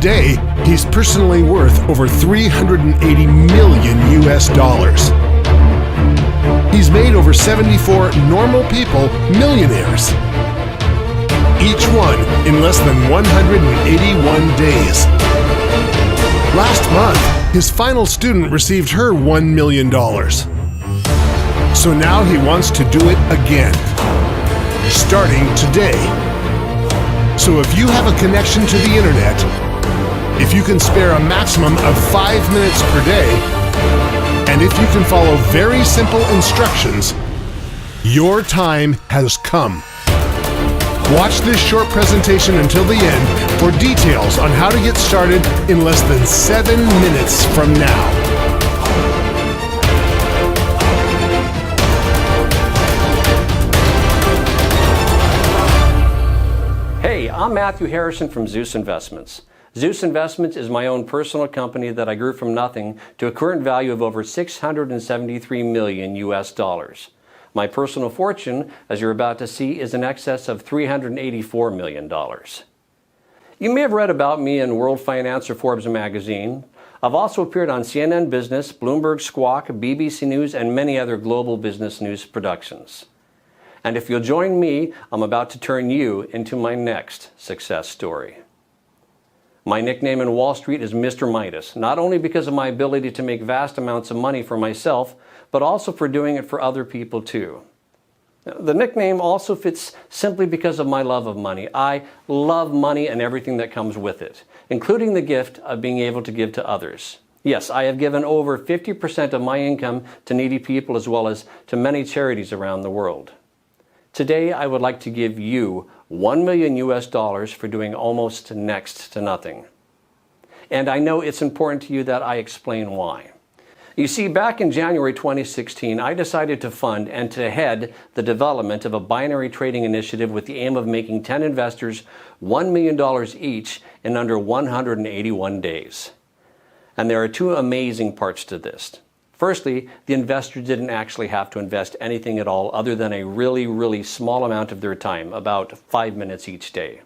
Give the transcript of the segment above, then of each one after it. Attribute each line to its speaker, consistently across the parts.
Speaker 1: Today, he's personally worth over $380 million US. He's made over 74 normal people millionaires. Each one in less than 181 days. Last month, his final student received her $1 million. So now he wants to do it again, starting today. So if you have a connection to the internet, if you can spare a maximum of 5 minutes per day, and if you can follow very simple instructions, your time has come. Watch this short presentation until the end for details on how to get started in less than 7 minutes from now.
Speaker 2: Hey, I'm Matthew Harrison from Zeus Investments. Zeus Investments is my own personal company that I grew from nothing to a current value of over $673 million US. My personal fortune, as you're about to see, is in excess of $384 million. You may have read about me in World Finance or Forbes magazine. I've also appeared on CNN Business, Bloomberg Squawk, BBC News, and many other global business news productions. And if you'll join me, I'm about to turn you into my next success story. My nickname in Wall Street is Mr. Midas, not only because of my ability to make vast amounts of money for myself, but also for doing it for other people too. The nickname also fits simply because of my love of money. I love money and everything that comes with it, including the gift of being able to give to others. Yes, I have given over 50% of my income to needy people as well as to many charities around the world. Today, I would like to give you $1 million US for doing almost next to nothing. And I know it's important to you that I explain why. You see, back in January 2016, I decided to fund and to head the development of a binary trading initiative with the aim of making 10 investors $1 million each in under 181 days. And there are two amazing parts to this. Firstly, the investors didn't actually have to invest anything at all other than a really small amount of their time, about 5 minutes each day.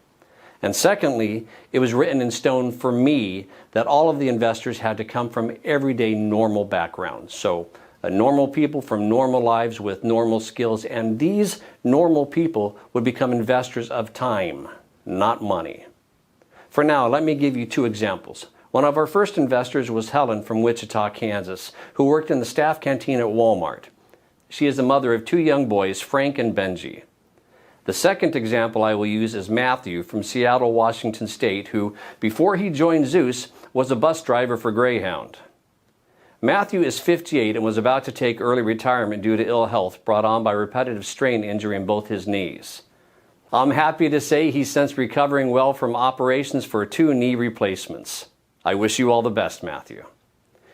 Speaker 2: And secondly, it was written in stone for me that all of the investors had to come from everyday normal backgrounds. So normal people from normal lives with normal skills, and these normal people would become investors of time, not money. For now, let me give you two examples. One of our first investors was Helen from Wichita, Kansas, who worked in the staff canteen at Walmart. She is the mother of 2 young boys, Frank and Benji. The second example I will use is Matthew from Seattle, Washington State, who, before he joined Zeus, was a bus driver for Greyhound. Matthew is 58 and was about to take early retirement due to ill health brought on by repetitive strain injury in both his knees. I'm happy to say he's since recovering well from operations for 2 knee replacements. I wish you all the best, Matthew.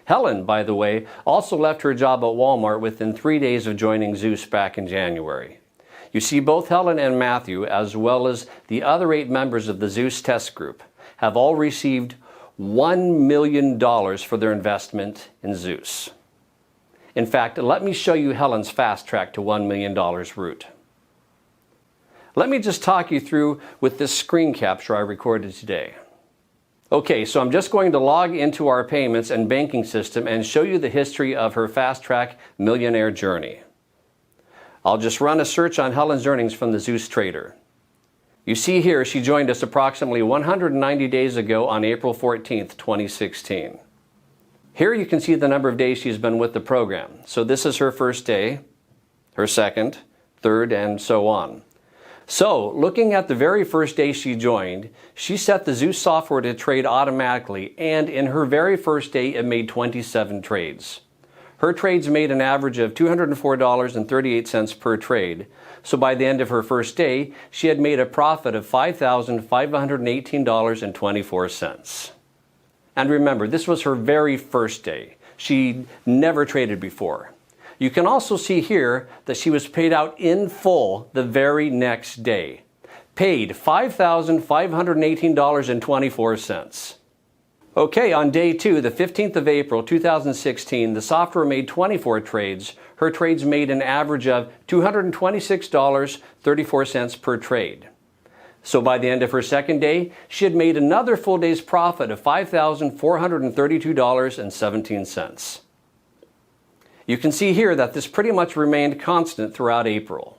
Speaker 2: Helen, by the way, also left her job at Walmart within 3 days of joining Zeus back in January. You see, both Helen and Matthew, as well as the other 8 members of the Zeus test group, have all received $1 million for their investment in Zeus. In fact, let me show you Helen's fast track to $1 million route. Let me just talk you through with this screen capture I recorded today. Okay, so I'm just going to log into our payments and banking system and show you the history of her fast track millionaire journey. I'll just run a search on Helen's earnings from the Zeus Trader. You see here she joined us approximately 190 days ago on April 14th, 2016. Here you can see the number of days she's been with the program. So this is her first day, her second, third, and so on. So, looking at the very first day she joined, she set the Zeus software to trade automatically, and in her very first day it made 27 trades. Her trades made an average of $204.38 per trade, so by the end of her first day, she had made a profit of $5,518.24. And remember, this was her very first day. She'd never traded before. You can also see here that she was paid out in full the very next day. Paid $5,518.24. Okay, on day 2, the 15th of April, 2016, the software made 24 trades. Her trades made an average of $226.34 per trade. So by the end of her second day, she had made another full day's profit of $5,432.17. You can see here that this pretty much remained constant throughout April.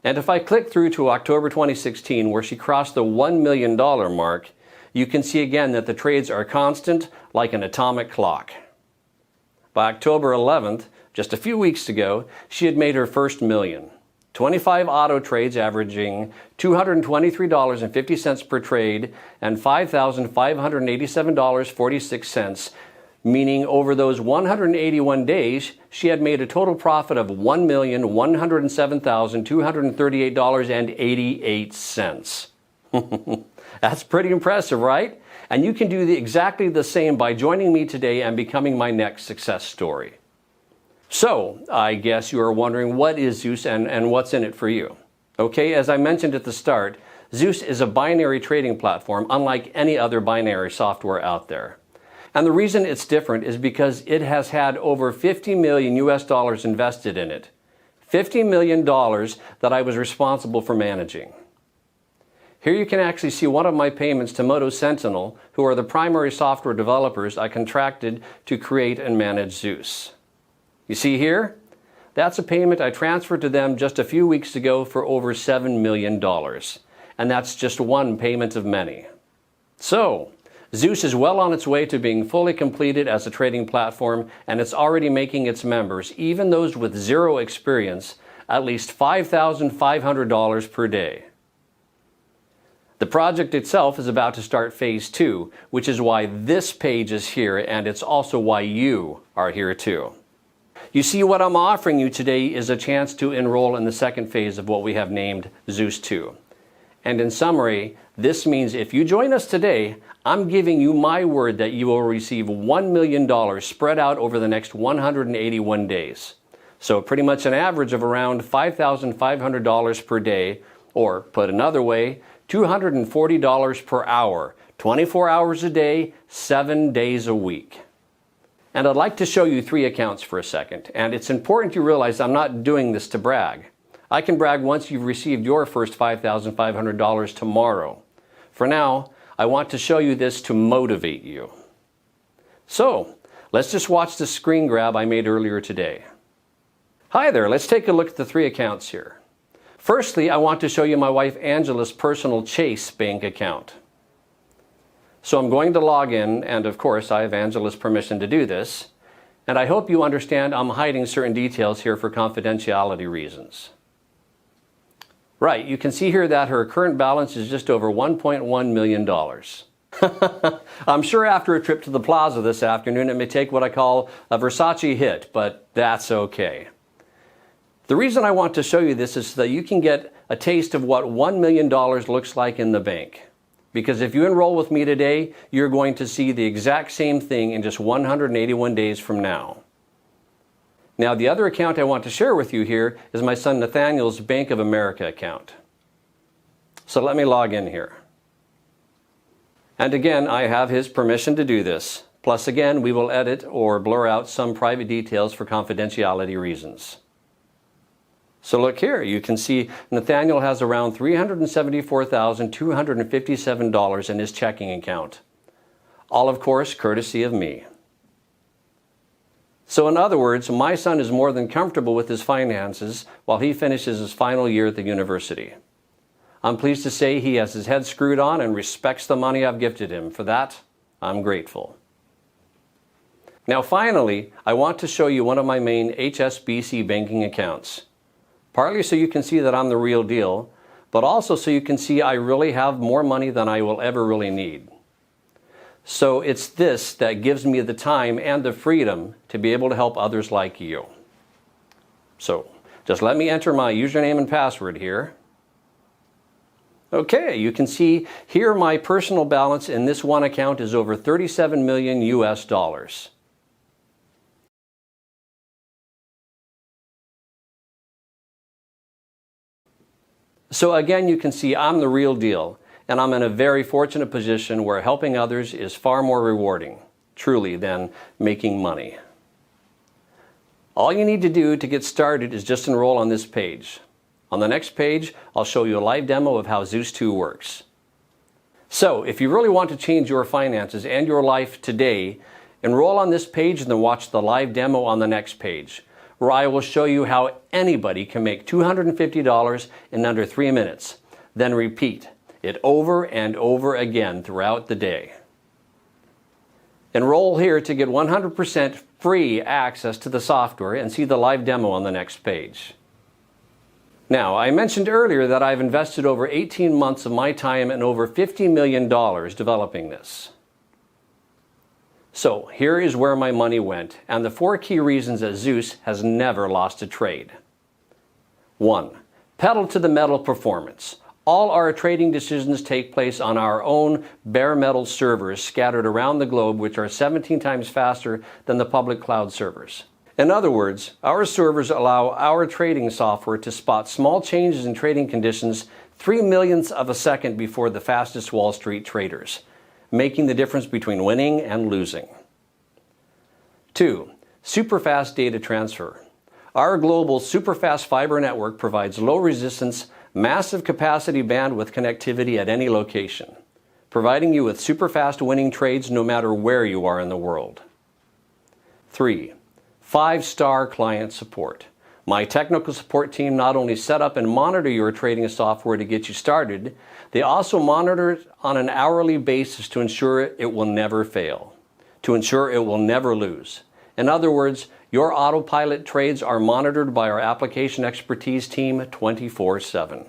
Speaker 2: And if I click through to October 2016, where she crossed the $1 million mark, you can see again that the trades are constant like an atomic clock. By October 11th, just a few weeks ago, she had made her first million. 25 auto trades averaging $223.50 per trade and $5,587.46, meaning over those 181 days, she had made a total profit of $1,107,238.88. That's pretty impressive, right? And you can do exactly the same by joining me today and becoming my next success story. So, I guess you are wondering, what is Zeus and what's in it for you? Okay, as I mentioned at the start, Zeus is a binary trading platform unlike any other binary software out there. And the reason it's different is because it has had over $50 million invested in it. $50 million that I was responsible for managing. Here you can actually see one of my payments to Moto Sentinel, who are the primary software developers I contracted to create and manage Zeus. You see here? That's a payment I transferred to them just a few weeks ago for over $7 million. And that's just one payment of many. So, Zeus is well on its way to being fully completed as a trading platform, and it's already making its members, even those with zero experience, at least $5,500 per day. The project itself is about to start phase 2, which is why this page is here, and it's also why you are here too. You see, what I'm offering you today is a chance to enroll in the second phase of what we have named Zeus2. And in summary, this means if you join us today, I'm giving you my word that you will receive $1 million spread out over the next 181 days. So pretty much an average of around $5,500 per day, or put another way, $240 per hour, 24 hours a day, 7 days a week. And I'd like to show you 3 accounts for a second. And it's important you realize I'm not doing this to brag. I can brag once you've received your first $5,500 tomorrow. For now, I want to show you this to motivate you. So, let's just watch the screen grab I made earlier today. Hi there, let's take a look at the 3 accounts here. Firstly, I want to show you my wife Angela's personal Chase bank account. So I'm going to log in, and of course I have Angela's permission to do this. And I hope you understand I'm hiding certain details here for confidentiality reasons. Right, you can see here that her current balance is just over $1.1 million. I'm sure after a trip to the plaza this afternoon it may take what I call a Versace hit, but that's okay. The reason I want to show you this is so that you can get a taste of what $1 million looks like in the bank. Because if you enroll with me today, you're going to see the exact same thing in just 181 days from now. Now, the other account I want to share with you here is my son Nathaniel's Bank of America account. So let me log in here. And again, I have his permission to do this. Plus again, we will edit or blur out some private details for confidentiality reasons. So look here, you can see Nathaniel has around $374,257 in his checking account. All, of course, courtesy of me. So in other words, my son is more than comfortable with his finances while he finishes his final year at the university. I'm pleased to say he has his head screwed on and respects the money I've gifted him. For that, I'm grateful. Now finally, I want to show you one of my main HSBC banking accounts. Partly so you can see that I'm the real deal, but also so you can see I really have more money than I will ever really need. So it's this that gives me the time and the freedom to be able to help others like you. So just let me enter my username and password here. Okay, you can see here my personal balance in this one account is over 37 million US dollars. So again, you can see I'm the real deal, and I'm in a very fortunate position where helping others is far more rewarding, truly, than making money. All you need to do to get started is just enroll on this page. On the next page, I'll show you a live demo of how Zeus2 works. So, if you really want to change your finances and your life today, enroll on this page and then watch the live demo on the next page, where I will show you how anybody can make $250 in under 3 minutes. Then repeat it over and over again throughout the day. Enroll here to get 100% free access to the software and see the live demo on the next page. Now, I mentioned earlier that I've invested over 18 months of my time and over $50 million developing this. So, here is where my money went, and the 4 key reasons that Zeus has never lost a trade. 1. Pedal to the metal performance. All our trading decisions take place on our own bare metal servers scattered around the globe, which are 17 times faster than the public cloud servers. In other words, our servers allow our trading software to spot small changes in trading conditions 3 millionths of a second before the fastest Wall Street traders, making the difference between winning and losing. 2. Superfast data transfer. Our global superfast fiber network provides low resistance, massive capacity bandwidth connectivity at any location, providing you with superfast winning trades no matter where you are in the world. 3. 5-star client support. My technical support team not only set up and monitor your trading software to get you started, they also monitor it on an hourly basis to ensure it will never fail, to ensure it will never lose. In other words, your autopilot trades are monitored by our application expertise team 24/7.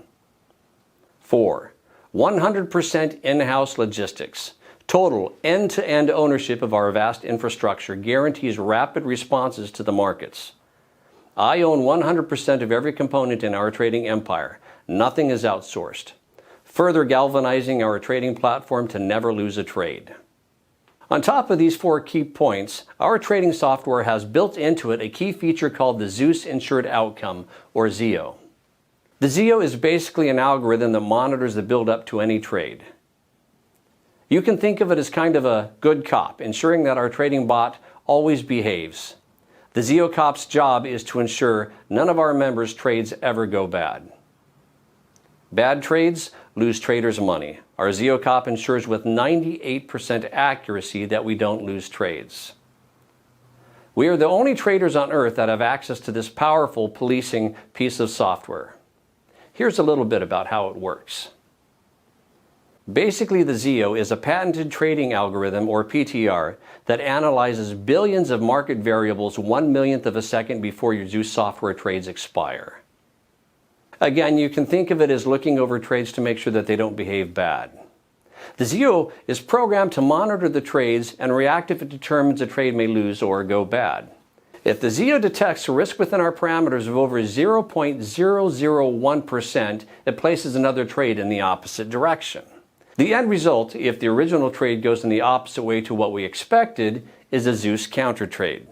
Speaker 2: 4. 100% in-house logistics. Total end-to-end ownership of our vast infrastructure guarantees rapid responses to the markets. I own 100% of every component in our trading empire. Nothing is outsourced, further galvanizing our trading platform to never lose a trade. On top of these 4 key points, our trading software has built into it a key feature called the Zeus Insured Outcome, or ZEO. The ZEO is basically an algorithm that monitors the build-up to any trade. You can think of it as kind of a good cop, ensuring that our trading bot always behaves. The ZEO cop's job is to ensure none of our members' trades ever go bad. Bad trades lose traders money. Our ZEO cop ensures with 98% accuracy that we don't lose trades. We are the only traders on earth that have access to this powerful policing piece of software. Here's a little bit about how it works. Basically, the ZEO is a patented trading algorithm, or PTR, that analyzes billions of market variables 1 millionth of a second before your Zeus software trades expire. Again, you can think of it as looking over trades to make sure that they don't behave bad. The ZEO is programmed to monitor the trades and react if it determines a trade may lose or go bad. If the ZEO detects a risk within our parameters of over 0.001%, it places another trade in the opposite direction. The end result, if the original trade goes in the opposite way to what we expected, is a Zeus counter trade.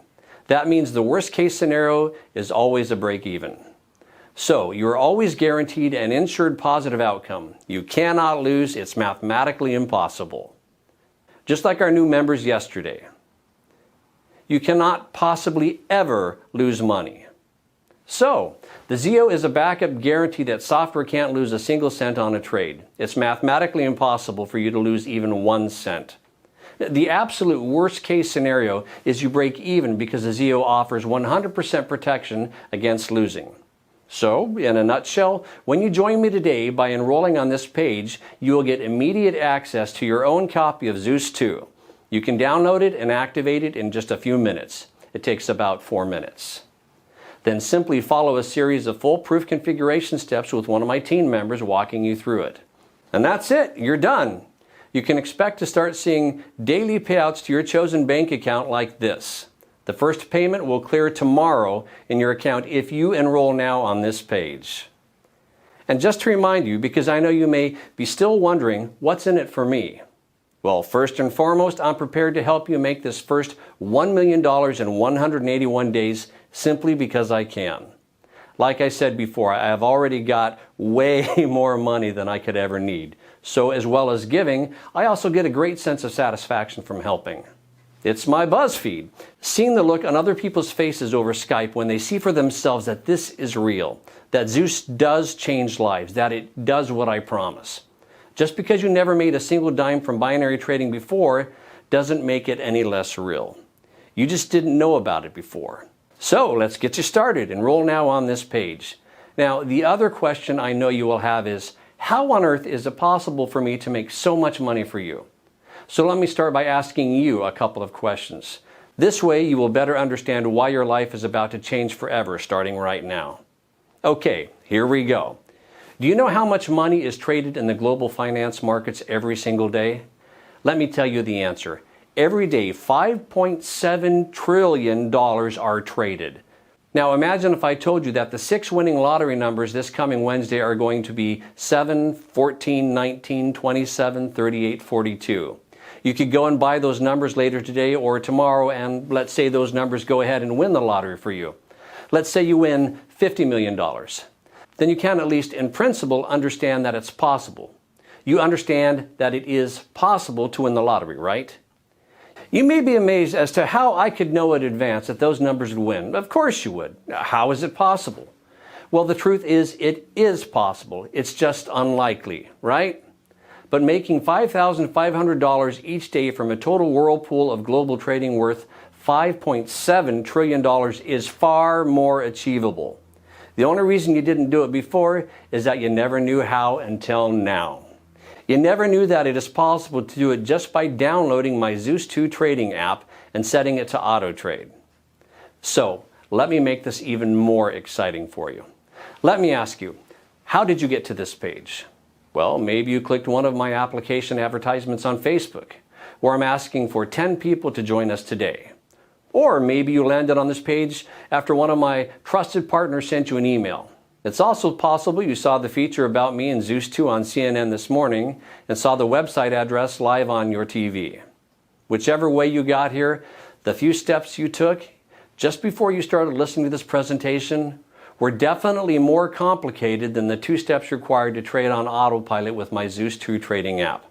Speaker 2: That means the worst case scenario is always a break even. So, you're always guaranteed an insured positive outcome. You cannot lose, it's mathematically impossible. Just like our new members yesterday. You cannot possibly ever lose money. So, the ZEO is a backup guarantee that software can't lose a single cent on a trade. It's mathematically impossible for you to lose even 1 cent. The absolute worst case scenario is you break even because the ZEO offers 100% protection against losing. So, in a nutshell, when you join me today by enrolling on this page, you will get immediate access to your own copy of Zeus2. You can download it and activate it in just a few minutes. It takes about 4 minutes. Then simply follow a series of foolproof configuration steps with one of my team members walking you through it. And that's it, you're done. You can expect to start seeing daily payouts to your chosen bank account like this. The first payment will clear tomorrow in your account if you enroll now on this page. And just to remind you, because I know you may be still wondering, what's in it for me? Well, first and foremost, I'm prepared to help you make this first $1 million in 181 days simply because I can. Like I said before, I have already got way more money than I could ever need. So as well as giving, I also get a great sense of satisfaction from helping. It's my buzz feed. Seeing the look on other people's faces over Skype when they see for themselves that this is real. that Zeus does change lives, that it does what I promise. Just because you never made a single dime from binary trading before doesn't make it any less real. You just didn't know about it before. So let's get you started. Enroll now on this page. Now, the other question I know you will have is, how on earth is it possible for me to make so much money for you? So let me start by asking you a couple of questions. This way you will better understand why your life is about to change forever starting right now. Okay, here we go. Do you know how much money is traded in the global finance markets every single day? Let me tell you the answer. Every day, $5.7 trillion are traded. Now imagine if I told you that the 6 winning lottery numbers this coming Wednesday are going to be 7, 14, 19, 27, 38, 42. You could go and buy those numbers later today or tomorrow, and let's say those numbers go ahead and win the lottery for you. Let's say you win $50 million. Then you can, at least in principle, understand that it's possible. You understand that it is possible to win the lottery, right? You may be amazed as to how I could know in advance that those numbers would win. Of course you would. How is it possible? Well, the truth is, it is possible. It's just unlikely, right? But making $5,500 each day from a total whirlpool of global trading worth $5.7 trillion is far more achievable. The only reason you didn't do it before is that you never knew how until now. You never knew that it is possible to do it just by downloading my Zeus2 trading app and setting it to auto trade. So, let me make this even more exciting for you. Let me ask you, how did you get to this page? Well, maybe you clicked one of my application advertisements on Facebook, where I'm asking for 10 people to join us today. Or maybe you landed on this page after one of my trusted partners sent you an email. It's also possible you saw the feature about me and Zeus2 on CNN this morning and saw the website address live on your TV. Whichever way you got here, the few steps you took just before you started listening to this presentation were definitely more complicated than the 2 steps required to trade on autopilot with my Zeus2 trading app.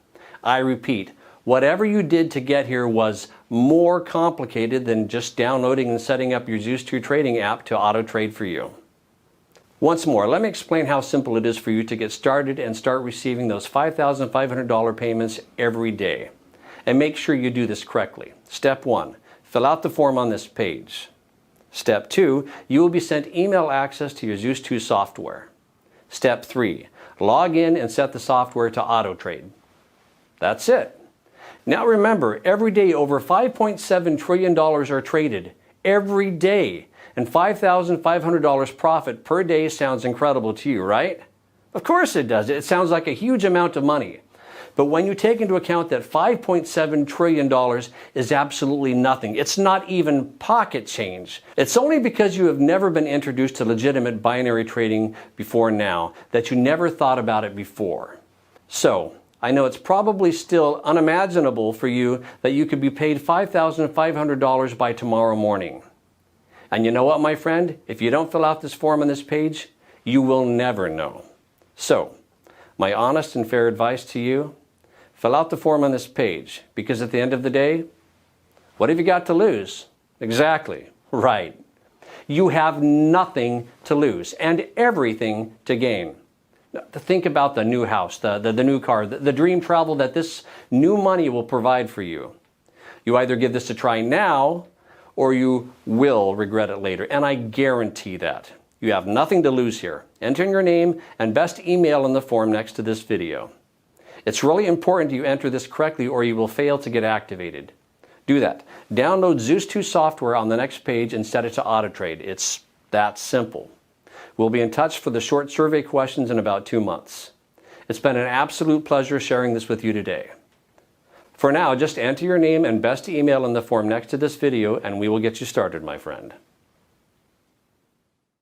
Speaker 2: I repeat, whatever you did to get here was more complicated than just downloading and setting up your Zeus2 trading app to auto trade for you. Once more, let me explain how simple it is for you to get started and start receiving those $5,500 payments every day. And make sure you do this correctly. Step 1, fill out the form on this page. Step 2, you will be sent email access to your Zeus2 software. Step 3, log in and set the software to auto trade. That's it. Now remember, every day over $5.7 trillion are traded. Every day. And $5,500 profit per day sounds incredible to you, right? Of course it does. It sounds like a huge amount of money. But when you take into account that $5.7 trillion is absolutely nothing, it's not even pocket change. It's only because you have never been introduced to legitimate binary trading before now that you never thought about it before. So, I know it's probably still unimaginable for you that you could be paid $5,500 by tomorrow morning. And you know what, my friend? If you don't fill out this form on this page, you will never know. So, my honest and fair advice to you, fill out the form on this page, because at the end of the day, what have you got to lose? Exactly, right. You have nothing to lose and everything to gain. Now, to think about the new house, the new car, the dream travel that this new money will provide for you. You either give this a try now, or you will regret it later, and I guarantee that. You have nothing to lose here. Enter in your name and best email in the form next to this video. It's really important you enter this correctly or you will fail to get activated. Do that. Download Zeus2 software on the next page and set it to auto trade. It's that simple. We'll be in touch for the short survey questions in about 2 months. It's been an absolute pleasure sharing this with you today. For now, just enter your name and best email in the form next to this video and we will get you started, my friend.